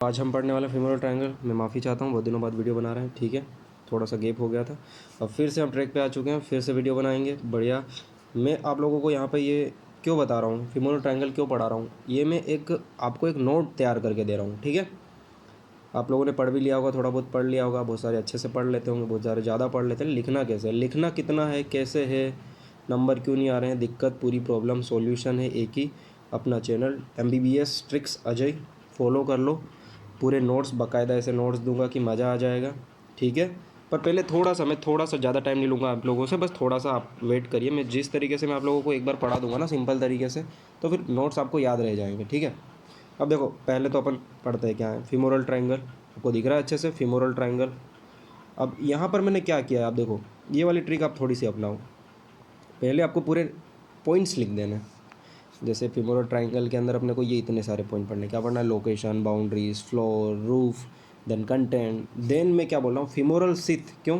आज हम पढ़ने वाले फीमोरल ट्रायंगल। मैं माफ़ी चाहता हूँ, बहुत दिनों बाद वीडियो बना रहे हैं, ठीक है। थोड़ा सा गैप हो गया था। अब फिर से हम ट्रैक पे आ चुके हैं, फिर से वीडियो बनाएंगे बढ़िया। मैं आप लोगों को यहाँ पे ये क्यों बता रहा हूँ, फीमोरल ट्रायंगल क्यों पढ़ा रहा हूँ, ये मैं आपको एक नोट तैयार करके दे रहा हूँ, ठीक है। आप लोगों ने पढ़ भी लिया होगा, थोड़ा बहुत पढ़ लिया होगा, बहुत सारे अच्छे से पढ़ लेते होंगे, बहुत सारे ज़्यादा पढ़ लेते हैं। लिखना कैसे है, लिखना कितना है, कैसे है, नंबर क्यों नहीं आ रहे हैं, दिक्कत, पूरी प्रॉब्लम, सॉल्यूशन है एक ही, अपना channel MBBS tricks Ajay, follow कर लो। पूरे नोट्स बाकायदा ऐसे नोट्स दूंगा कि मज़ा आ जाएगा, ठीक है। पर पहले मैं थोड़ा सा ज़्यादा टाइम नहीं लूँगा आप लोगों से, बस थोड़ा सा आप वेट करिए। मैं जिस तरीके से मैं आप लोगों को एक बार पढ़ा दूंगा ना सिंपल तरीके से, तो फिर नोट्स आपको याद रह जाएंगे, ठीक है। अब देखो, पहले तो अपन पढ़ते हैं क्या है फीमोरल ट्रायंगल। आपको दिख रहा है अच्छे से फीमोरल ट्रायंगल। अब यहाँ पर मैंने क्या किया है, आप देखो, ये वाली ट्रिक आप थोड़ी सी अपनाओ। पहले आपको पूरे पॉइंट्स लिख देना है। जैसे फीमोरल ट्रायंगल के अंदर अपने को ये इतने सारे पॉइंट पढ़ने, क्या पढ़ना है, location, boundaries, floor, roof, then content, then मैं क्या बोल रहा हूँ, फीमोरल सिथ। क्यों,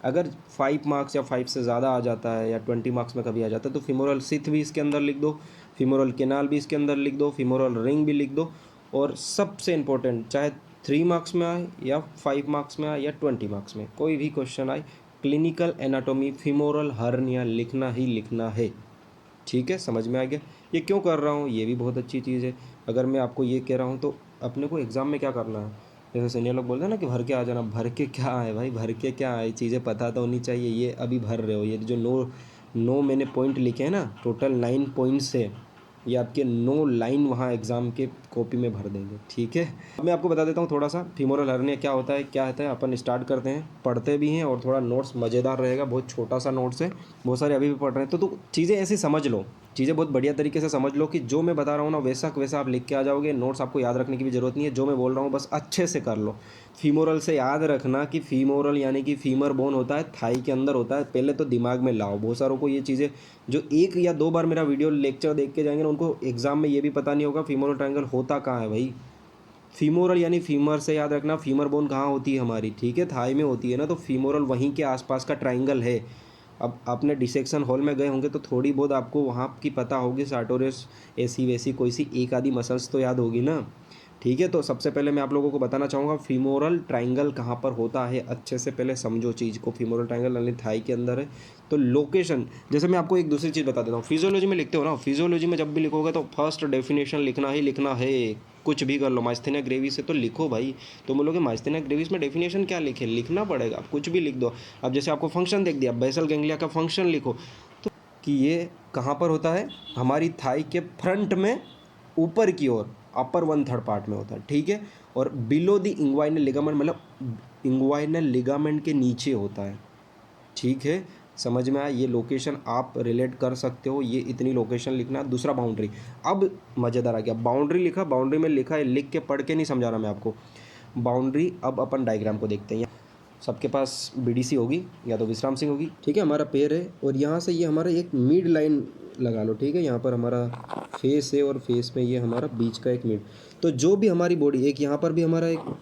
अगर 5 मार्क्स या 5 से ज़्यादा आ जाता है या 20 मार्क्स में कभी आ जाता है, तो फीमोरल सिथ भी इसके अंदर लिख दो, फीमोरल केनाल भी इसके अंदर लिख दो, फीमोरल रिंग भी लिख दो। और सबसे इम्पोर्टेंट, चाहे 3 मार्क्स में आए या 5 मार्क्स में आए या 20 मार्क्स में, कोई भी क्वेश्चन आए, क्लिनिकल एनाटॉमी फीमोरल हर्निया लिखना ही लिखना है, ठीक है। समझ में आ गया। ये क्यों कर रहा हूँ, ये भी बहुत अच्छी चीज़ है। अगर मैं आपको ये कह रहा हूँ तो अपने को एग्ज़ाम में क्या करना है, जैसे सीनियर लोग बोलते हैं ना कि भर के आ जाना, भर के क्या है भाई, भर के क्या है, चीज़ें पता तो होनी चाहिए। ये अभी भर रहे हो, ये जो नो मैंने पॉइंट लिखे हैं ना, टोटल 9 पॉइंट्स है, ये आपके 9 लाइन वहाँ एग्ज़ाम के कॉपी में भर देंगे, ठीक है। अब मैं आपको बता देता हूँ थोड़ा सा फीमोरल हर्निया क्या होता है, क्या होता है। अपन स्टार्ट करते हैं, पढ़ते भी हैं और थोड़ा नोट्स मज़ेदार रहेगा, बहुत छोटा सा नोट्स है, बहुत सारे अभी भी पढ़ रहे हैं, तो चीज़ें ऐसी समझ लो, चीज़ें बहुत बढ़िया तरीके से समझ लो कि जो मैं बता रहा हूँ ना वैसा वैसा आप लिख के आ जाओगे। नोट्स आपको याद रखने की भी ज़रूरत नहीं है, जो मैं बोल रहा हूँ बस अच्छे से कर लो। फीमोरल से याद रखना कि फीमोरल यानी कि फीमर बोन होता है, थाई के अंदर होता है, पहले तो दिमाग में लाओ। बहुत सारों को ये चीज़ें, जो 1 या 2 बार मेरा वीडियो लेक्चर देख के जाएंगे ना, उनको एग्जाम में ये भी पता नहीं होगा फीमोरल ट्रायंगल होता कहाँ है भाई। फीमोरल यानी फीमर से याद रखना, फीमर बोन कहाँ होती है हमारी, ठीक है, थाई में होती है ना, तो फीमोरल वहीं के आसपास का ट्रायंगल है। अब आपने डिसेक्शन हॉल में गए होंगे तो थोड़ी बहुत आपको वहाँ की पता होगी, सार्टोरियस ऐसी वैसी कोई सी एक आधी मसल्स तो याद होगी ना, ठीक है। तो सबसे पहले मैं आप लोगों को बताना चाहूँगा फीमोरल ट्रायंगल कहाँ पर होता है, अच्छे से पहले समझो चीज़ को। फीमोरल ट्रायंगल यानी थाई के अंदर है, तो लोकेशन, जैसे मैं आपको एक दूसरी चीज़ बता देता हूँ, फिजियोलॉजी में लिखते हो ना, फिजियोलॉजी में जब भी लिखोगे तो फर्स्ट डेफिनेशन लिखना ही लिखना है। कुछ भी कर लो, माइस्थेनिया ग्रेविस से तो लिखो भाई। तो बोलोगे माइस्थेनिया ग्रेविस में डेफिनेशन क्या लिखे, लिखना पड़ेगा, आप कुछ भी लिख दो। अब जैसे आपको फंक्शन देख दिया, बेसल गैंग्लिया का फंक्शन लिखो, तो कि ये कहाँ पर होता है, हमारी थाई के फ्रंट में ऊपर की ओर, अपर 1/3 पार्ट में होता है, ठीक है। और बिलो द इंग्वाइनल लिगामेंट, मतलब इंग्वाइनल लिगामेंट के नीचे होता है, ठीक है। समझ में आया, ये लोकेशन आप रिलेट कर सकते हो, ये इतनी लोकेशन लिखना। दूसरा बाउंड्री, अब मज़ेदार आ गया, बाउंड्री लिखा, बाउंड्री में लिखा है, लिख के पढ़ के नहीं समझा रहा मैं आपको बाउंड्री। अब अपन डायग्राम को देखते हैं। सबके पास BDC होगी या तो विश्राम सिंह होगी, ठीक है। हमारा पैर है और यहाँ से ये हमारा एक मिड लाइन लगा लो, ठीक है। यहाँ पर हमारा फेस है और फेस में ये हमारा बीच का एक मिड, तो जो भी हमारी बॉडी, एक यहाँ पर भी हमारा एक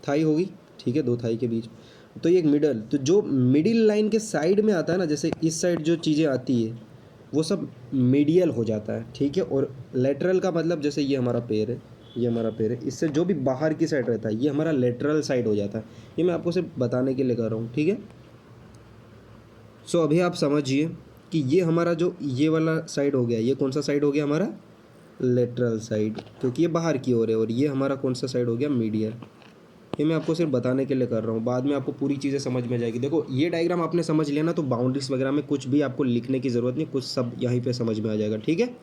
थाई होगी, ठीक है, 2 थाई के बीच, तो ये एक मिडल, तो जो मिडिल लाइन के साइड में आता है ना, जैसे इस साइड जो चीज़ें आती है वो सब मीडियल हो जाता है, ठीक है। और लेटरल का मतलब, जैसे ये हमारा पैर है, ये हमारा पैर है, इससे जो भी बाहर की साइड रहता है ये हमारा लेटरल साइड हो जाता है। ये मैं आपको सिर्फ बताने के लिए कर रहा हूँ, ठीक है। सो अभी आप समझिए कि ये हमारा जो ये वाला साइड हो गया, ये कौन सा साइड हो गया हमारा, लेटरल साइड, क्योंकि ये बाहर की ओर है। और ये हमारा कौन सा साइड हो गया, मीडियल। ये मैं आपको सिर्फ बताने के लिए कर रहा हूँ, बाद में आपको पूरी चीज़ें समझ में जाएगी। देखो ये डायग्राम आपने समझ लिया ना, तो बाउंड्रीज वगैरह में कुछ भी आपको लिखने की ज़रूरत नहीं, कुछ सब यहीं पे समझ में आ जाएगा, ठीक है।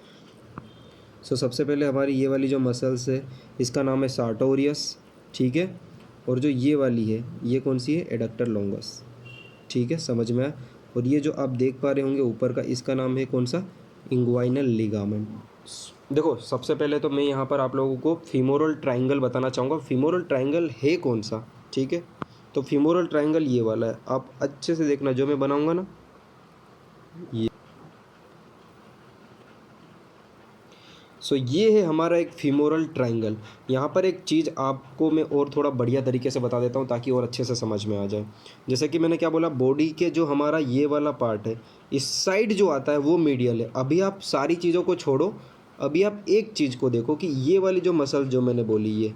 सो सबसे पहले हमारी ये वाली जो मसल्स है इसका नाम है सार्टोरियस, ठीक है। और जो ये वाली है ये कौन सी है, एडक्टर लॉन्गस, ठीक है, समझ में आया। और ये जो आप देख पा रहे होंगे ऊपर का, इसका नाम है कौन सा, इंग्वाइनल लिगामेंट। देखो सबसे पहले तो मैं यहाँ पर आप लोगों को फीमोरल ट्रायंगल बताना चाहूँगा, फीमोरल ट्रायंगल है कौन सा, ठीक है। तो फीमोरल ट्रायंगल ये वाला है, आप अच्छे से देखना जो मैं बनाऊँगा ना, ये ये है हमारा एक फीमोरल ट्रायंगल। यहाँ पर एक चीज़ आपको मैं और थोड़ा बढ़िया तरीके से बता देता हूँ ताकि और अच्छे से समझ में आ जाए। जैसे कि मैंने क्या बोला, बॉडी के जो हमारा ये वाला पार्ट है, इस साइड जो आता है वो मीडियल है। अभी आप सारी चीज़ों को छोड़ो, अभी आप एक चीज़ को देखो कि ये वाली जो मसल जो मैंने बोली,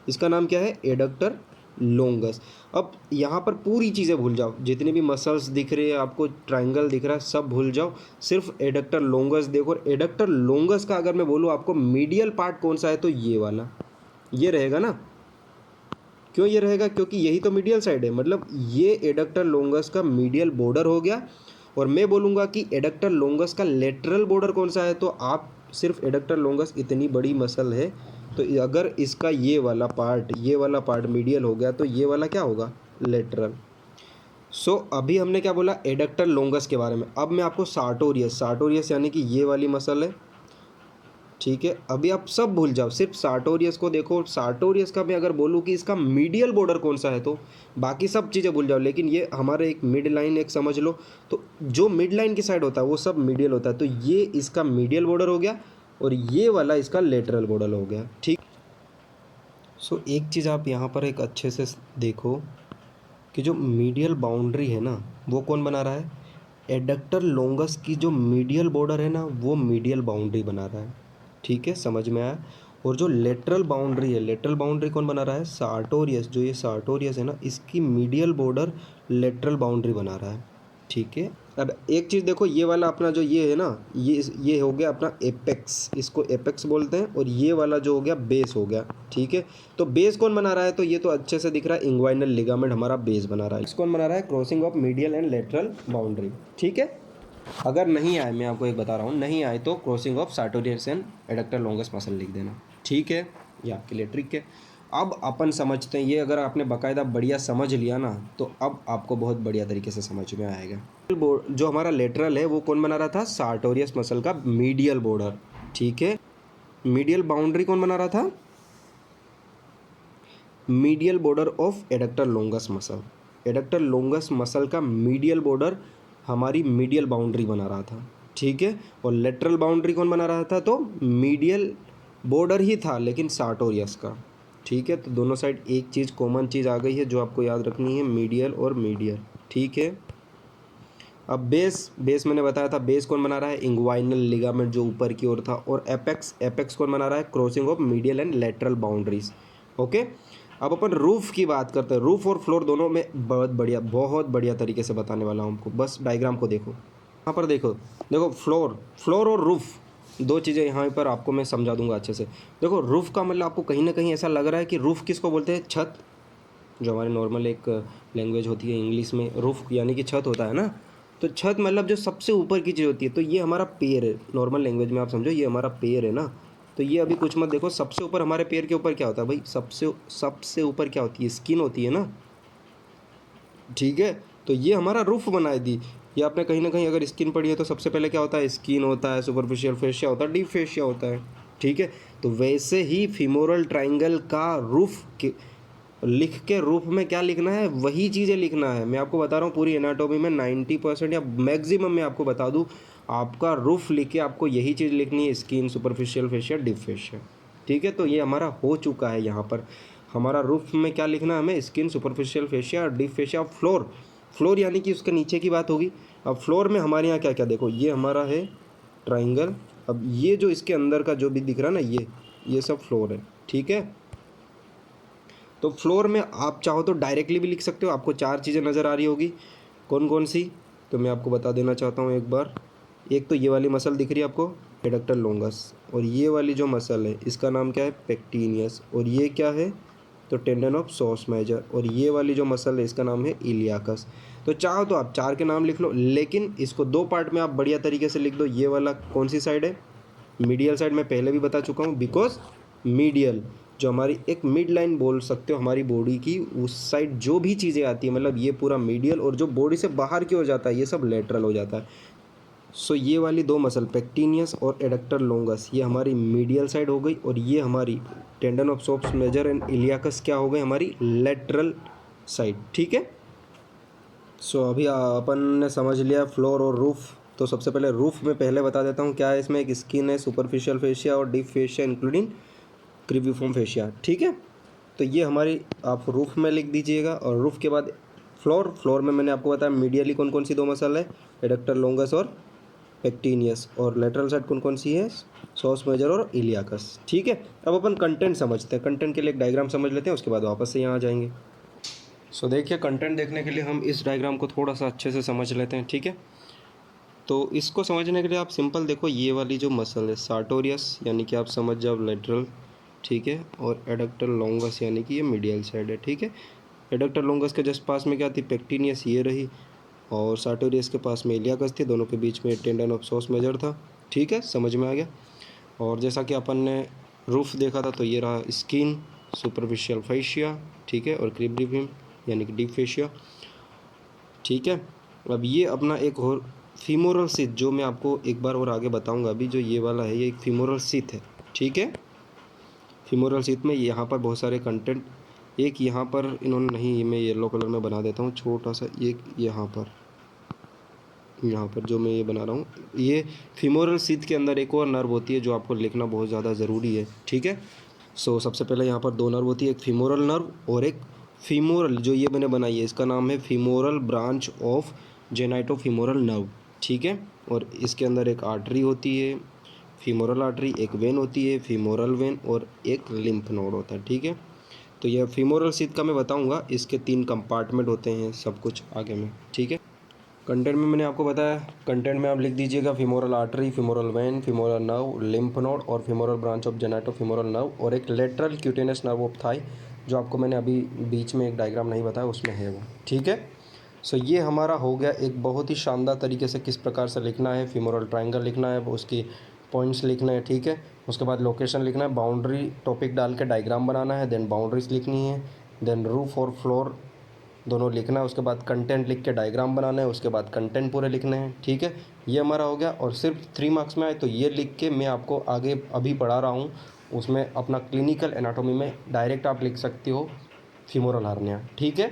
इसका नाम क्या है, एडक्टर लोंगस। अब यहाँ पर पूरी चीज़ें भूल जाओ, जितने भी मसल्स दिख रहे हैं आपको, ट्रायंगल दिख रहा है, सब भूल जाओ, सिर्फ एडक्टर लोंगस देखो। और एडक्टर लोंगस का अगर मैं बोलूँ आपको मीडियल पार्ट कौन सा है, तो ये वाला, ये रहेगा ना। क्यों ये रहेगा, क्योंकि यही तो मीडियल साइड है, मतलब ये एडक्टर लोंगस का मीडियल बॉर्डर हो गया। और मैं बोलूँगा कि एडक्टर लोंगस का लेटरल बॉर्डर कौन सा है, तो आप सिर्फ एडक्टर लोंगस इतनी बड़ी मसल है, तो अगर इसका ये वाला पार्ट मीडियल हो गया, तो ये वाला क्या होगा, लेटरल। सो अभी हमने क्या बोला, एडक्टर लोंगस के बारे में। अब मैं आपको सार्टोरियस यानी कि ये वाली मसल है, ठीक है। अभी आप सब भूल जाओ, सिर्फ सार्टोरियस को देखो। सार्टोरियस का मैं अगर बोलूँ कि इसका मीडियल बॉर्डर कौन सा है, तो बाकी सब चीज़ें भूल जाओ, लेकिन ये हमारे एक मिड लाइन एक समझ लो, तो जो मिड लाइन की साइड होता है वो सब मीडियल होता है, तो ये इसका मीडियल बॉर्डर हो गया और ये वाला इसका लेटरल बॉर्डर हो गया, ठीक। सो एक चीज़ आप यहाँ पर एक अच्छे से देखो कि जो मीडियल बाउंड्री है ना, वो कौन बना रहा है, एडक्टर लोंगस की जो मीडियल बॉर्डर है ना, वो मीडियल बाउंड्री बना रहा है, ठीक है, समझ में आया। और जो लेटरल बाउंड्री है, लेटरल बाउंड्री कौन बना रहा है, सार्टोरियस। जो ये सार्टोरियस है ना, इसकी मीडियल बॉर्डर लेटरल बाउंड्री बना रहा है, ठीक है। अब एक चीज़ देखो, ये वाला अपना जो ये है ना, ये हो गया अपना एपेक्स, इसको एपेक्स बोलते हैं, और ये वाला जो हो गया बेस हो गया, ठीक है। तो बेस कौन बना रहा है, तो ये तो अच्छे से दिख रहा है, इंग्वाइनल लिगामेंट हमारा बेस बना रहा है। इसको कौन बना रहा है, crossing of medial and lateral boundary, ठीक है। अगर नहीं आए, मैं आपको एक बता रहा हूँ, नहीं आए तो crossing of sartorius and adductor longus muscle लिख देना, ठीक है, ये आपके लिए ट्रिक है। अब अपन समझते हैं, ये अगर आपने बाकायदा बढ़िया समझ लिया ना, तो अब आपको बहुत बढ़िया तरीके से समझ में आएगा। जो हमारा लेटरल है वो कौन बना रहा था, सार्टोरियस मसल का मीडियल बॉर्डर, ठीक है। मीडियल बाउंड्री कौन बना रहा था, medial border of adductor longus muscle. Adductor longus muscle का मीडियल बॉर्डर हमारी मीडियल बाउंड्री बना रहा था, ठीक है। और लेटरल बाउंड्री कौन बना रहा था, तो मीडियल बॉर्डर ही था लेकिन सार्टोरियस का, ठीक है। तो दोनों साइड एक चीज़ कॉमन चीज़ आ गई है जो आपको याद रखनी है, मीडियल और मीडियल, ठीक है। अब बेस मैंने बताया था, बेस कौन बना रहा है, इंग्वाइनल लिगामेंट जो ऊपर की ओर था। और एपेक्स कौन बना रहा है, crossing of medial and lateral boundaries, okay. अब अपन रूफ की बात करते हैं। रूफ और फ्लोर दोनों में बहुत बढ़िया तरीके से बताने वाला हूँ आपको। बस डायग्राम को देखो, यहाँ पर देखो फ्लोर और रूफ, दो चीज़ें यहाँ पर आपको मैं समझा दूंगा अच्छे से। देखो रूफ का मतलब आपको कहीं ना कहीं ऐसा लग रहा है कि रूफ किसको बोलते हैं, छत, जो हमारी नॉर्मल एक लैंग्वेज होती है इंग्लिश में, रूफ यानी कि छत होता है ना। तो छत मतलब जो सबसे ऊपर की चीज़ होती है, तो ये हमारा पैर है, नॉर्मल लैंग्वेज में आप समझो, ये हमारा पैर है ना। तो ये अभी कुछ मत देखो, सबसे ऊपर हमारे पैर के ऊपर क्या होता है भाई, सबसे ऊपर क्या होती है, स्किन होती है ना, ठीक है। तो ये हमारा रूफ बनाई दी। ये आपने कहीं ना कहीं अगर स्किन पढ़ी है तो सबसे पहले क्या होता है, स्किन होता है, सुपरफिशियल फेशिया होता है, डीप फेशिया होता है, ठीक है। तो वैसे ही फीमोरल ट्राइंगल का रूफ के लिख के रूफ में क्या लिखना है, वही चीज़ें लिखना है। मैं आपको बता रहा हूँ पूरी एनाटॉमी में 90% या मैक्सिमम मैं आपको बता दूँ, आपका रूफ लिख के आपको यही चीज़ लिखनी है, skin, superficial fascia, deep fascia, ठीक है। तो ये हमारा हो चुका है। यहाँ पर हमारा रूफ में क्या लिखना है हमें, skin, superficial fascia, deep fascia. Floor यानी कि उसके नीचे की बात होगी। अब फ्लोर में हमारे यहाँ क्या क्या, देखो ये हमारा है ट्राइंगल। अब ये जो इसके अंदर का जो भी दिख रहा है ना, ये सब फ्लोर है, ठीक है। तो फ्लोर में आप चाहो तो डायरेक्टली भी लिख सकते हो। आपको चार चीज़ें नज़र आ रही होगी, कौन कौन सी, तो मैं आपको बता देना चाहता हूँ एक बार। एक तो ये वाली मसल दिख रही है आपको, एडक्टर लॉन्गस, और ये वाली जो मसल है इसका नाम क्या है, पेक्टिनियस। और ये क्या है, तो टेंडन ऑफ सॉस मेजर। और ये वाली जो मसल है इसका नाम है इलियाकस। तो चाहो तो आप चार के नाम लिख लो, लेकिन इसको दो पार्ट में आप बढ़िया तरीके से लिख दो। ये वाला कौन सी साइड है, मीडियल साइड, मैं पहले भी बता चुका हूँ, बिकॉज मीडियल जो हमारी एक मिड लाइन बोल सकते हो हमारी बॉडी की, उस साइड जो भी चीज़ें आती है, मतलब ये पूरा मीडियल, और जो बॉडी से बाहर की ओर जाता है ये सब लेटरल हो जाता है। सो ये वाली दो मसल पेक्टिनियस और एडक्टर लॉन्गस, ये हमारी मीडियल साइड हो गई, और ये हमारी tendon of psoas major and iliacus क्या हो गई, हमारी लेटरल साइड, ठीक है। सो अभी अपन ने समझ लिया फ्लोर और रूफ। तो सबसे पहले रूफ में पहले बता देता हूँ क्या है, इसमें एक स्किन है, सुपरफिशियल फेशिया और डीप फेशिया इंक्लूडिंग क्रिविफॉर्म फेशिया, ठीक है। तो ये हमारी आप रूफ में लिख दीजिएगा। और रूफ के बाद फ्लोर में मैंने आपको बताया मीडियली कौन कौन सी दो मसल है, एडक्टर लॉन्गस और पेक्टिनियस, और लेटरल साइड कौन कौन सी है, सॉस मेजर और इलियाकस। ठीक है, अब अपन कंटेंट समझते हैं। कंटेंट के लिए एक डायग्राम समझ लेते हैं, उसके बाद वापस से यहाँ आ जाएंगे। सो देखिए, कंटेंट देखने के लिए हम इस डायग्राम को थोड़ा सा अच्छे से समझ लेते हैं। ठीक है, तो इसको समझने के लिए आप सिंपल देखो, ये वाली जो मसल है सार्टोरियस यानी कि आप समझ जाओ लेटरल, ठीक है, और एडक्टर लॉन्गस यानी कि ये मीडियल साइड है। ठीक है, एडक्टर लॉन्गस के जस्ट पास में क्या थी, पेक्टिनियस ये रही, और सार्टोरियस के पास में इलियाकस थी, दोनों के बीच में टेंडन ऑफ सॉस मेजर था। ठीक है, समझ में आ गया। और जैसा कि अपन ने रूफ देखा था, तो ये रहा स्किन, सुपरफिशियल फेशिया, ठीक है, और क्रीब्रिबिम यानी कि डीप फेशिया। ठीक है, अब ये अपना एक और फीमोरल सीथ, जो मैं आपको एक बार और आगे बताऊंगा। अभी जो ये वाला है, ये एक फीमोरल सीथ है। ठीक है, फीमोरल सीथ में यहाँ पर बहुत सारे कंटेंट, एक यहाँ पर इन्होंने नहीं, मैं येलो कलर में बना देता हूँ छोटा सा, एक यहाँ पर जो मैं ये बना रहा हूँ, ये फीमोरल सीथ के अंदर एक और नर्व होती है जो आपको लिखना बहुत ज़्यादा ज़रूरी है। ठीक है, सो सबसे पहले यहाँ पर दो नर्व होती है, एक फीमोरल नर्व और एक फीमोरल, जो ये मैंने बनाई है इसका नाम है फीमोरल ब्रांच ऑफ जेनाइटोफीमोरल नर्व। ठीक है, और इसके अंदर एक आर्टरी होती है, फीमोरल आर्टरी, एक वेन होती है फीमोरल वेन, और एक लिम्फ नोड होता है। ठीक है, तो यह फीमोरल सीथ का मैं बताऊंगा, इसके 3 कंपार्टमेंट होते हैं, सब कुछ आगे में। ठीक है, कंटेंट में मैंने आपको बताया, कंटेंट में आप लिख दीजिएगा femoral artery, femoral when, femoral nerve, lymph node और फीमोरल ब्रांच ऑफ जेनाइटोफीमोरल नर्व, और एक lateral cutaneous nerve of Thai, जो आपको मैंने अभी बीच में एक डायग्राम नहीं बताया, उसमें है वो। ठीक है, सो ये हमारा हो गया एक बहुत ही शानदार तरीके से किस प्रकार से लिखना है, फीमोरल ट्रायंगल लिखना है, उसकी पॉइंट्स लिखना है। ठीक है, उसके बाद लोकेशन लिखना है, बाउंड्री टॉपिक डाल के डायग्राम बनाना है, देन बाउंड्रीज लिखनी है, देन रूफ और फ्लोर दोनों लिखना है, उसके बाद कंटेंट लिख के डायग्राम बनाना है, उसके बाद कंटेंट पूरे लिखने हैं। ठीक है, ये हमारा हो गया, और सिर्फ 3 मार्क्स में आए तो ये लिख के मैं आपको आगे अभी पढ़ा रहा हूँ, उसमें अपना क्लिनिकल एनाटॉमी में डायरेक्ट आप लिख सकते हो फीमोरल हार्निया। ठीक है,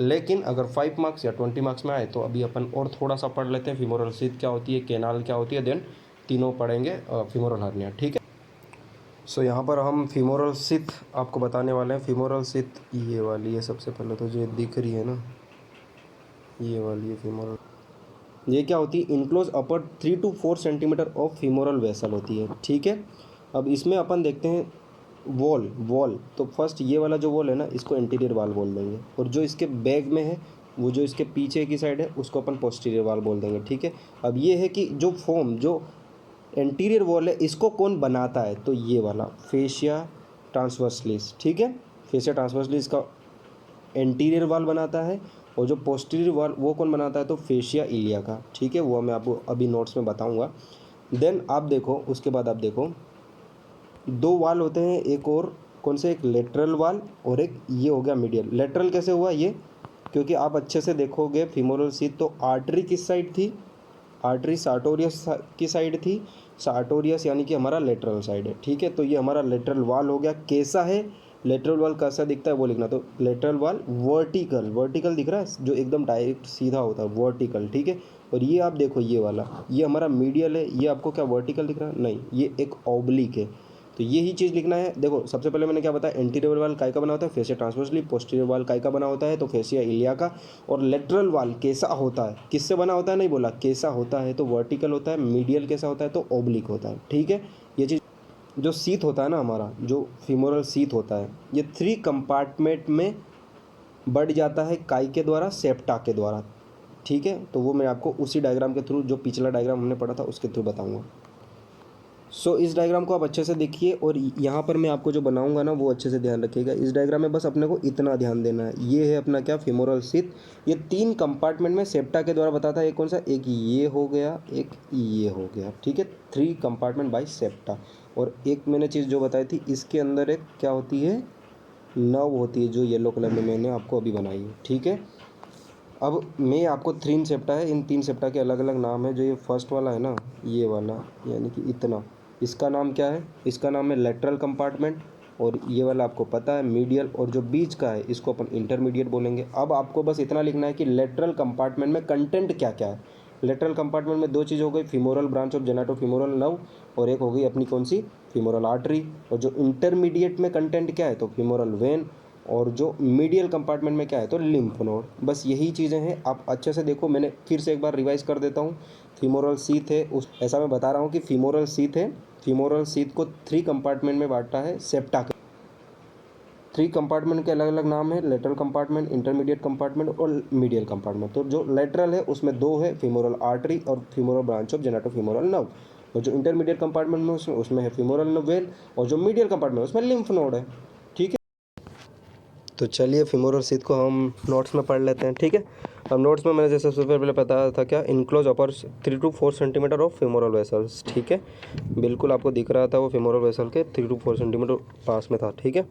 लेकिन अगर 5 मार्क्स या 20 मार्क्स में आए तो अभी अपन और थोड़ा सा पढ़ लेते हैं, फीमोरल सीथ क्या होती है, केनाल क्या होती है, देन तीनों पढ़ेंगे फीमोरल हार्निया। ठीक है, सो यहाँ पर हम फीमोरल सीथ आपको बताने वाले हैं। फीमोरल सीथ ये वाली है, सबसे पहले तो जो दिख रही है ना, ये वाली है फीमोरल। ये क्या होती है, enclose upper 3 to 4 centimetre of femoral vessel होती है। ठीक है, अब इसमें अपन देखते हैं वॉल, तो फर्स्ट ये वाला जो वॉल है ना, इसको इंटीरियर वाल बोल देंगे, और जो इसके बैक में है, वो जो इसके पीछे की साइड है, उसको अपन पोस्टीरियर वाल बोल देंगे। ठीक है, अब ये है कि जो फॉर्म, जो एंटीरियर वॉल है, इसको कौन बनाता है, तो ये वाला फेशिया ट्रांसवर्सलिस। ठीक है, फेशिया ट्रांसवर्सलिस का एंटीरियर वाल बनाता है, और जो पोस्टीरियर वाल वो कौन बनाता है, तो फेशिया इलिया का। ठीक है, वो मैं आपको अभी नोट्स में बताऊंगा। देन आप देखो, उसके बाद आप देखो 2 वाल होते हैं, एक और कौन से, एक लेटरल वाल और एक ये हो गया मीडियल। लेटरल कैसे हुआ ये, क्योंकि आप अच्छे से देखोगे फीमोरल सीथ, तो आर्टरी किस साइड थी, आर्टरी सार्टोरियस की साइड थी, सार्टोरियस यानी कि हमारा लेटरल साइड है। ठीक है, तो ये हमारा लेटरल वाल हो गया। कैसा है लेटरल वाल, कैसा दिखता है वो लिखना, तो लेटरल वाल वर्टिकल दिख रहा है, जो एकदम डायरेक्ट सीधा होता है, वर्टिकल। ठीक है, और ये आप देखो ये वाला, ये हमारा मीडियल है, ये आपको क्या वर्टिकल दिख रहा है, नहीं, ये एक ऑब्लिक है। तो यही चीज़ लिखना है। देखो सबसे पहले मैंने क्या बताया, एंटीरियर वाल काय का बना होता है, फेसिया ट्रांसवर्सली, पोस्टीरियर वाल काय का बना होता है, तो फेसिया इलिया का, और लेटरल वाल कैसा होता है, किससे बना होता है, नहीं बोला कैसा होता है, तो वर्टिकल होता है, मीडियल कैसा होता है, तो ओब्लिक होता है। ठीक है, ये चीज़, जो सीथ होता है ना हमारा, जो फीमोरल सीथ होता है, ये 3 कंपार्टमेंट में बढ़ जाता है, काय के द्वारा, सेप्टा के द्वारा। ठीक है, तो वो मैं आपको उसी डायग्राम के थ्रू, जो पिछला डायग्राम हमने पढ़ा था उसके थ्रू बताऊंगा। सो इस डायग्राम को आप अच्छे से देखिए, और यहाँ पर मैं आपको जो बनाऊंगा ना, वो अच्छे से ध्यान रखिएगा। इस डायग्राम में बस अपने को इतना ध्यान देना है, ये है अपना क्या, फीमोरल सीथ। ये 3 कंपार्टमेंट में सेप्टा के द्वारा बताता है, एक कौन सा, एक ये हो गया, एक ये हो गया। ठीक है, 3 कंपार्टमेंट बाय सेप्टा। और एक मैंने चीज़ जो बताई थी, इसके अंदर एक क्या होती है, नर्व होती है, जो येलो कलर में मैंने आपको अभी बनाई है। ठीक है, अब मैं आपको 3 सेप्टा है, इन 3 सेप्टा के अलग अलग नाम है। जो ये फर्स्ट वाला है ना, ये वाला, यानी कि इतना, इसका नाम क्या है, इसका नाम है लेटरल कंपार्टमेंट, और ये वाला आपको पता है मीडियल, और जो बीच का है इसको अपन इंटरमीडिएट बोलेंगे। अब आपको बस इतना लिखना है कि लेटरल कंपार्टमेंट में कंटेंट क्या क्या है। लेटरल कंपार्टमेंट में 2 चीज़ हो गई, फीमोरल ब्रांच ऑफ जेनाइटोफीमोरल नर्व, और एक हो गई अपनी कौन सी, फीमोरल आर्टरी। और जो इंटरमीडिएट में कंटेंट क्या है, तो फीमोरल वेन, और जो मीडियल कंपार्टमेंट में क्या है, तो लिम्फ नोड। बस यही चीज़ें हैं, आप अच्छे से देखो। मैंने फिर से एक बार रिवाइज कर देता हूँ फीमोरल शीथ है उस, ऐसा मैं बता रहा हूँ कि फीमोरल शीथ है, फीमोरल शीथ को 3 कंपार्टमेंट में बांटा है सेप्टा के। 3 कंपार्टमेंट के अलग अलग नाम है, लेटरल कंपार्टमेंट, इंटरमीडिएट कंपार्टमेंट और मीडियल कंपार्टमेंट। तो जो लेटरल है उसमें 2 है, फीमोरल आर्टरी और फीमोरल ब्रांच ऑफ जेनेटोफीमोरल नर्व। और जो इंटरमीडिएट कंपार्टमेंट में उसमें है फीमोरल वेल, और जो मीडियल कंपार्टमेंट उसमें लिम्फ नोड है। ठीक है, तो चलिए फीमोरल शीथ को हम नोट्स में पढ़ लेते हैं। ठीक है, अब नोट्स में मैंने जैसे सबसे पहले बताया था क्या, enclose upper 3 to 4 centimetre of femoral vessels. ठीक है, बिल्कुल आपको दिख रहा था वो फीमोरल वेसल के 3 to 4 सेंटीमीटर पास में था। ठीक है,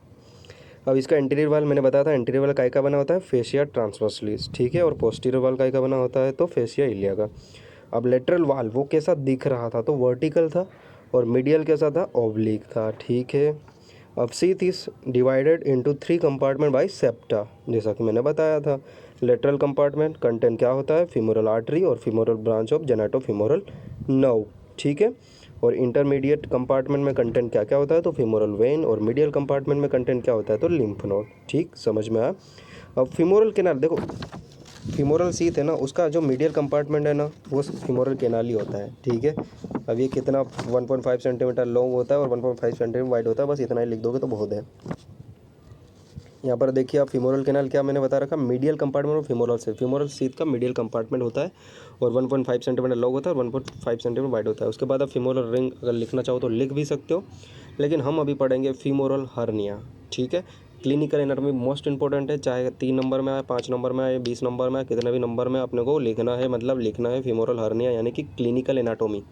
अब इसका इंटीरियर वाल मैंने बताया था, इंटीरियर वाल काय का बना होता है, फेशिया ट्रांसवर्सलिस। ठीक है, और पोस्टीरियर वाल काय का बना होता है, तो फेशिया इलिया का। अब लेटरल वाल वो कैसा दिख रहा था, तो वर्टिकल था, और मीडियल कैसा था, ऑब्लिक था। ठीक है, अब sheath is divided into 3 compartment by septa, जैसा कि मैंने बताया था। लेटरल कंपार्टमेंट कंटेंट क्या होता है, फीमोरल आर्टरी और फीमोरल ब्रांच ऑफ जेनेटोफीमोरल नर्व। ठीक है, और इंटरमीडिएट कंपार्टमेंट में कंटेंट क्या क्या होता है, तो फीमोरल वेन, और मीडियल कंपार्टमेंट में कंटेंट क्या होता है, तो लिम्फ नोड। ठीक, समझ में आया। अब फीमोरल कैनाल देखो, फीमोरल शीथ है ना, उसका जो मीडियल कंपार्टमेंट है ना, वो फीमोरल कैनाल ही होता है। ठीक है, अब ये कितना 1.5 सेंटीमीटर लॉन्ग होता है और 1.5 सेंटीमीटर वाइड होता है, बस इतना ही लिख दोगे तो बहुत है। यहाँ पर देखिए आप, फीमोरल कैनाल क्या मैंने बता रखा, मीडियल कंपार्टमेंट और फीमोरल शीथ, फीमोरल शीथ का मीडियल कंपार्टमेंट होता है और 1.5 सेंटीमीटर लॉन्ग होता है और 1.5 सेंटीमीटर वाइड होता है। उसके बाद आप फीमोरल रिंग अगर लिखना चाहो तो लिख भी सकते हो, लेकिन हम अभी पढ़ेंगे फीमोरल हर्निया। ठीक है, क्लिनिकल एनाटॉमी मोस्ट इंपॉर्टेंट है, चाहे 3 नंबर में आए, 5 नंबर में आए, 20 नंबर में आए, कितने भी नंबर में अपने को लिखना है, मतलब लिखना है फीमोरल हर्निया, यानी कि clinical anatomy.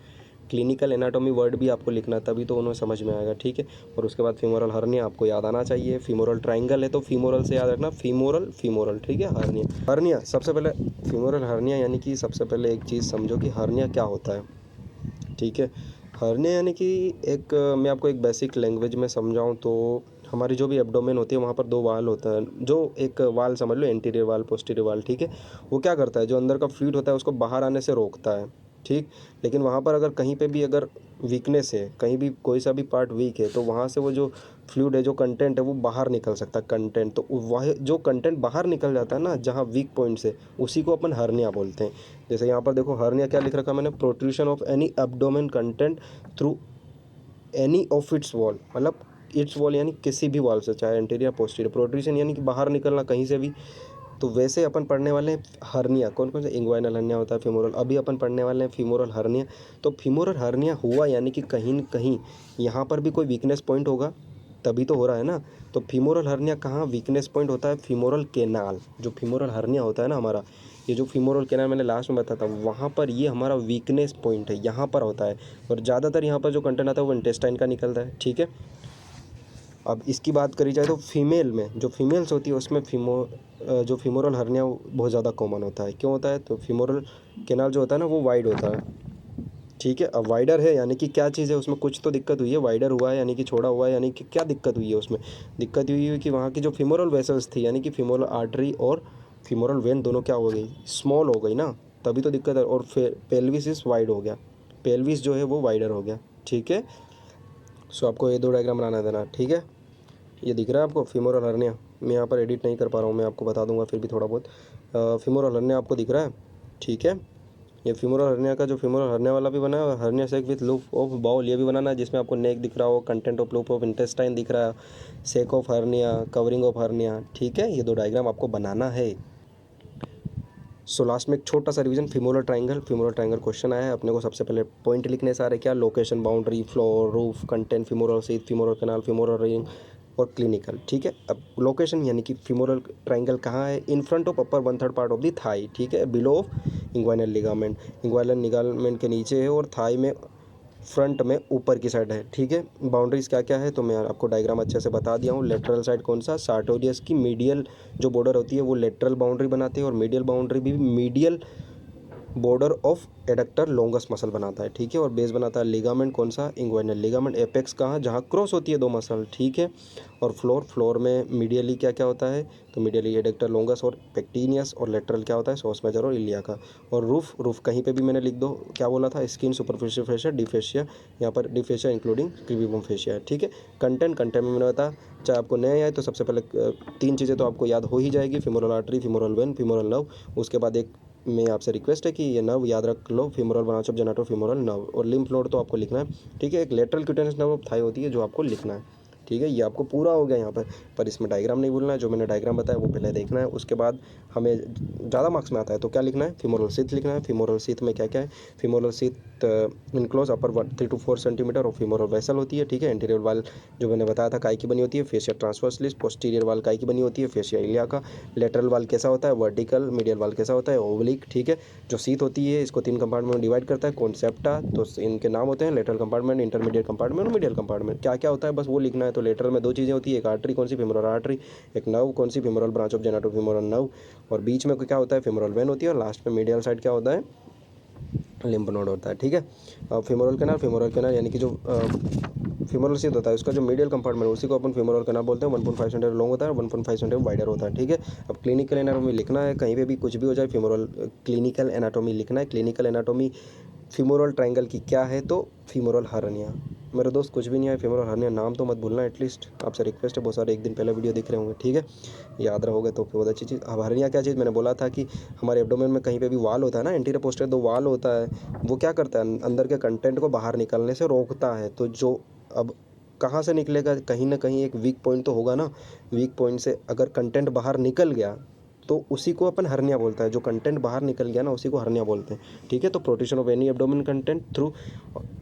Clinical anatomy word भी आपको लिखना है, तभी तो उन्हें समझ में आएगा। ठीक है, और उसके बाद फीमोरल हर्निया आपको याद आना चाहिए। फीमोरल ट्राइंगल है तो फीमोरल से याद रखना, फीमोरल फीमोरल। ठीक है, हर्निया हर्निया सबसे पहले, फीमोरल हर्निया यानी कि सबसे पहले एक चीज़ समझो कि हर्निया क्या होता है। ठीक है, हर्निया यानी कि एक, मैं आपको एक बेसिक लैंग्वेज में समझाऊँ तो, हमारी जो भी एब्डोमेन होती है वहाँ पर 2 वाल होता है, जो एक वाल समझ लो एंटीरियर वाल, पोस्टीरियर वाल। ठीक है, वो क्या करता है, जो अंदर का फ्लूइड होता है उसको बाहर आने से रोकता है। ठीक, लेकिन वहाँ पर अगर कहीं पे भी अगर वीकनेस है, कहीं भी कोई सा भी पार्ट वीक है, तो वहाँ से वो जो फ्लूइड है, जो कंटेंट है, वो बाहर निकल सकता है कंटेंट। तो वह जो कंटेंट बाहर निकल जाता है ना, जहाँ वीक पॉइंट से, उसी को अपन हर्निया बोलते हैं। जैसे यहाँ पर देखो हर्निया क्या लिख रखा मैंने, protrusion of any abdomen content through any of its wall, मतलब इट्स वॉल यानी किसी भी वॉल से, चाहे एंटीरियर पोस्टीरियर, प्रोट्रूशन यानी कि बाहर निकलना कहीं से भी। तो वैसे अपन पढ़ने वाले हैं हर्निया, कौन कौन से, इंग्वाइनल हर्निया होता है, फीमोरल, अभी अपन पढ़ने वाले हैं फीमोरल हर्निया। तो फीमोरल हर्निया हुआ यानी कि कहीं न कहीं यहाँ पर भी कोई वीकनेस पॉइंट होगा, तभी तो हो रहा है ना। तो फीमोरल हर्निया कहाँ वीकनेस पॉइंट होता है, फीमोरल केनाल। जो फीमोरल हर्निया होता है ना हमारा, ये जो फीमोरल केनाल मैंने लास्ट में बताया था, वहाँ पर ये हमारा वीकनेस पॉइंट है, यहाँ पर होता है। और ज़्यादातर यहाँ पर जो कंटेंट आता है वो इंटेस्टाइन का निकलता है। ठीक है, अब इसकी बात करी जाए तो फीमेल में, जो फीमेल्स होती है उसमें जो फीमोरल हर्निया बहुत ज़्यादा कॉमन होता है। क्यों होता है, तो फीमोरल केनाल जो होता है ना वो वाइड होता है। ठीक है, अब वाइडर है यानी कि क्या चीज़ है उसमें, कुछ तो दिक्कत हुई है, वाइडर हुआ है यानी कि छोड़ा हुआ है, यानी कि क्या दिक्कत हुई है उसमें, दिक्कत हुई है कि वहाँ की जो फीमोरल वेसल्स थी, यानी कि फीमोरल आर्टरी और फीमोरल वेन दोनों क्या हो गई, स्मॉल हो गई ना, तभी तो दिक्कत है। और पेल्विस इस वाइड हो गया, पेल्विस जो है वो वाइडर हो गया। ठीक है, सो आपको ये 2 डायग्राम बनाना देना। ठीक है, ये दिख रहा है आपको फीमोरल हर्निया, मैं यहाँ पर एडिट नहीं कर पा रहा हूँ, मैं आपको बता दूंगा फिर भी थोड़ा बहुत। फीमोरल हर्निया आपको दिख रहा है। ठीक है, ये फीमोरल हर्निया का जो फीमोरल हर्निया वाला भी बना है, और hernia sac with loop of bowel ये भी बनाना है, जिसमें आपको नेक दिख रहा हो, content of loop of intestine दिख रहा है, sake of hernia, covering of hernia. ठीक है, ये 2 डायग्राम आपको बनाना है। सो लास्ट में एक छोटा सा revision, femoral triangle, femoral triangle question आया है, अपने को सबसे पहले पॉइंट लिखने सारे, क्या, location, boundary, floor, roof, content, femoral sheath, femoral canal, femoral ring और क्लिनिकल। ठीक है, अब लोकेशन यानी कि फीमोरल ट्राइंगल कहाँ है, in front of upper 1/3 part of the thigh. ठीक है, below of inguinal ligament, inguinal ligament के नीचे है, और थाई में फ्रंट में ऊपर की साइड है। ठीक है, बाउंड्रीज क्या क्या है तो मैं आपको डायग्राम अच्छे से बता दिया हूँ। लेटरल साइड कौन सा, सार्टोरियस की मीडियल जो बॉर्डर होती है वो लेटरल बाउंड्री बनाती है, और मीडियल बाउंड्री भी medial border of adductor longus muscle बनाता है। ठीक है, और बेस बनाता है लिगामेंट, कौन सा, इंग्वाइनल लिगामेंट। एपेक्स कहाँ, जहाँ क्रॉस होती है 2 मसल। ठीक है, और फ्लोर में मीडियली क्या क्या होता है, तो मीडियली एडक्टर लॉन्गस और पेक्टिनियस, और लेटरल क्या होता है, सॉस मेजर और इलिया का। और रूफ कहीं पे भी मैंने लिख दो, क्या बोला था, स्किन, सुपरफिशियल फेशिया, डिफेशिया, यहाँ पर डिफेशिया इंक्लूडिंग क्रीबिबम फेशिया। ठीक है, कंटेंट में मैंने बताया, चाहे आपको नया आए तो सबसे पहले 3 चीज़ें तो आपको याद हो ही जाएगी, femoral artery, femoral when, femoral nerve. उसके बाद एक में आपसे रिक्वेस्ट है कि ये नर्व याद रख लो, femoral branch of genitofemoral nerve, और लिम्फ नोड तो आपको लिखना है, ठीक है। एक lateral cutaneous nerve of thigh होती है जो आपको लिखना है, ठीक है। ये आपको पूरा हो गया यहाँ पर इसमें डायग्राम नहीं भूलना है, जो मैंने डायग्राम बताया वो पहले देखना है। उसके बाद हमें ज़्यादा मार्क्स में आता है तो क्या लिखना है, फीमोरल शीथ लिखना है। फीमोरल शीथ में क्या क्या है, femoral sheath enclose upper 3 to 4 centimetre और फीमोरल वेसल होती है, ठीक है। एंटीरियर वाल जो मैंने बताया था काय की बनी होती है, फेशिया ट्रांसवर्सलिस। पोस्टीरियर वाल काय की बनी होती है, फेशिया इलिया का। लेटरल वाल कैसा होता है, वर्टिकल। मीडियल वाल कैसा होता है, ओवलिक, ठीक है। जो शीथ होती है इसको 3 कंपार्टमेंट में डिवाइड करता है, कॉन्सेप्टा। तो इनके नाम होते हैं लेटरल कंपार्टमेंट, इंटरमीडिएट कंपार्टमेंट और मीडियल कंपार्टमेंट। क्या क्या होता है बस वो लिखना है। तो लेटरल में 2 चीज़ें होती है, एक आर्टरी कौन सी, फीमोरल आर्टरी, एक नर्व कौन सी, femoral branch of genitofemoral nerve, और बीच में क्या होता है, फीमोरल वेन होती है, और लास्ट में मीडियल साइड क्या होता है, लिम्फ नोड होता है, ठीक है। फीमोरल कैनाल यानी कि जो फीमोरल शीथ होता है उसका जो मीडियल कंपार्टमेंट उसी को अपन फीमोरल कैनाल बोलते हैं। 1.5 सेंटीमीटर लॉन्ग होता है, 1.5 सेंटीमीटर वाइडर होता है, ठीक है। अब क्लिनिकल एनाटॉमी लिखना है, कहीं पे भी कुछ भी हो जाए फीमोरल क्लिनिकल एनाटॉमी लिखना है। क्लिनिकल एनाटॉमी फीमोरल ट्रायंगल की क्या है, तो फीमोरल हर्निया। मेरे दोस्त कुछ भी नहीं है, फीमोरल हर्निया नाम तो मत भूलना एटलीस्ट, आपसे रिक्वेस्ट है। बहुत सारे एक दिन पहले वीडियो दिख रहे होंगे, ठीक है, याद रहोगे तो बहुत अच्छी चीज़। अब हर्निया क्या चीज़, मैंने बोला था कि हमारे एब्डोमेन में कहीं पे भी वाल होता है ना, एंटीरियर पोस्टीरियर 2 वाल होता है, वो क्या करता है, अंदर के कंटेंट को बाहर निकलने से रोकता है। तो जो अब कहाँ से निकलेगा, कहीं ना कहीं एक वीक पॉइंट तो होगा ना, वीक पॉइंट से अगर कंटेंट बाहर निकल गया तो उसी को अपन हर्निया बोलता है। जो कंटेंट बाहर निकल गया ना उसी को हर्निया बोलते हैं, ठीक है। तो protection of any abdomen content through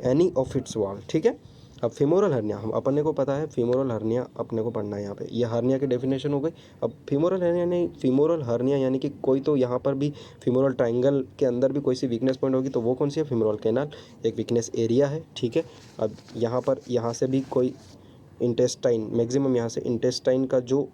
any of its wall, ठीक है। अब फीमोरल हर्निया हम अपने को पता है, फीमोरल हर्निया अपने को पढ़ना है यहाँ पे, ये हर्निया की डेफिनेशन हो गई। अब फीमोरल हर्निया नहीं, फीमोरल हर्निया यानी कि कोई तो यहाँ पर भी फीमोरल ट्रायंगल के अंदर भी कोई सी वीकनेस पॉइंट होगी, तो वो कौन सी है, फीमोरल कैनाल, एक वीकनेस एरिया है, ठीक है। अब यहाँ पर यहाँ से भी कोई इंटेस्टाइन, मैक्सिमम यहाँ से इंटेस्टाइन का जो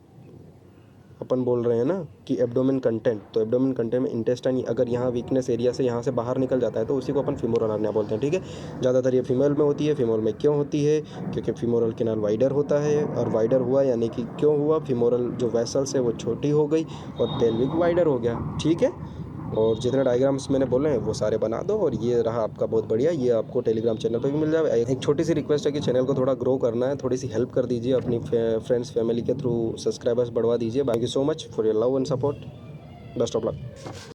अपन बोल रहे हैं ना कि एब्डोमेन कंटेंट, तो एब्डोमेन कंटेंट में इंटेस्टाइन अगर यहाँ वीकनेस एरिया से यहाँ से बाहर निकल जाता है तो उसी को अपन फीमोरल हर्निया बोलते हैं, ठीक है। ज़्यादातर ये फीमेल में होती है। फीमेल में क्यों होती है, क्योंकि फीमोरल कैनाल वाइडर होता है, और वाइडर हुआ यानी कि क्यों हुआ, फीमोरल जो वेसल्स है वो छोटी हो गई और पेल्विक वाइडर हो गया, ठीक है। और जितने डायग्राम्स मैंने बोले हैं वो सारे बना दो, और ये रहा आपका बहुत बढ़िया, ये आपको टेलीग्राम चैनल पे भी मिल जाए। एक छोटी सी रिक्वेस्ट है कि चैनल को थोड़ा ग्रो करना है, थोड़ी सी हेल्प कर दीजिए अपनी फ्रेंड्स फैमिली के थ्रू, सब्सक्राइबर्स बढ़वा दीजिए। Thank you so much for your love and support, best of luck.